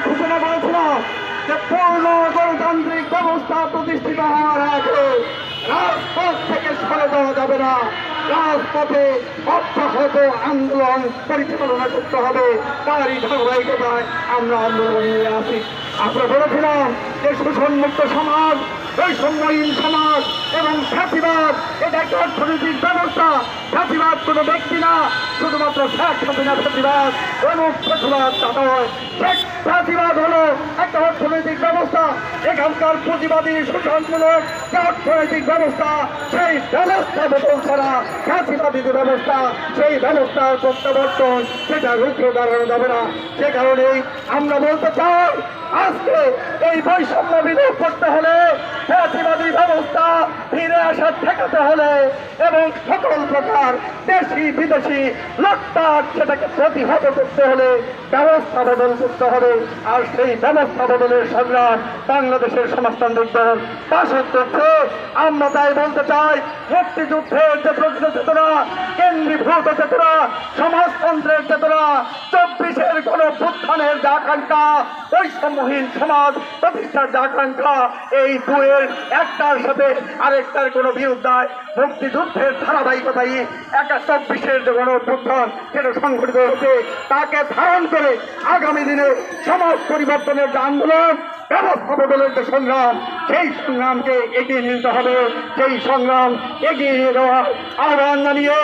ঘোষণা করেছিলাম যে পূর্ণ গণতান্ত্রিক ব্যবস্থা প্রতিষ্ঠিত হওয়ার আগে রাজপথ থেকে সরে দেওয়া যাবে না, রাজপথে অব্যাহত আন্দোলন পরিচালনা করতে হবে। তারই ধারাবাহিকতায় আমরা আন্দোলন নিয়ে আসি। আমরা বলেছিলাম যে শোষণমুক্ত সমাজ, বৈষম্যহীন সমাজ এবং ফ্যাসিবাদ এটা একটা অর্থনৈতিক ব্যবস্থা। ফ্যাসিবাদ কোনো ব্যক্তি না, শুধুমাত্র শেখ হাসিনা ফ্যাসিবাদ এবং ফ্যাসিবাদ তা নয়। ফ্যাসিবাদ হলো একটা অর্থনৈতিক ব্যবস্থা। এখানকার পুঁজিবাদী শোষণমূলক যে অর্থনৈতিক ব্যবস্থা, সেই ব্যবস্থা বদল করা ফ্যাসিবাদী যে ব্যবস্থা, সেই ব্যবস্থার প্রত্যাবর্তন সেটা রুখে দাঁড়ানো যাবে না। সে কারণেই আমরা বলতে চাই, আজকে এই বৈষম্য বিলোপ করতে হলে, ফ্যাসিবাদী ব্যবস্থা ফিরে আসা ঠেকাতে হলে এবং সকল প্রকার দেশি বিদেশি লুটপাট সেটাকে প্রতিহত করতে হলে ব্যবস্থা বদল করতে হবে। আর সেই ব্যবস্থা বদলের সংগ্রাম বাংলাদেশের সমাজতান্ত্রিক দল পাশে করছে। আমরা তাই বলতে চাই, মুক্তিযুদ্ধের যে প্রকৃত চেতনা, কেন্দ্রীভূত চেতনা, সমাজতন্ত্রের চেতনা, 24-এর গণঅভ্যুত্থানের যে আকাঙ্ক্ষা, বৈষম্যহীন সমাজ প্রতিষ্ঠার যে আকাঙ্ক্ষা, এই দুয়ের একটার সাথে আরেকটার কোনো বিরোধ নাই। মুক্তিযুদ্ধের ধারাবাহিকতাই 24-এর যে গণঅভ্যুত্থান সেটা সংঘটিত হয়েছে, তাকে ধারণ করে আগামী দিনে সমাজ পরিবর্তনের যে আন্দোলন, ব্যবস্থা বদলের যে সংগ্রাম, সেই সংগ্রামকে এগিয়ে নিতে হবে। সেই সংগ্রাম এগিয়ে নিয়ে যাওয়ার আহ্বান জানিয়ে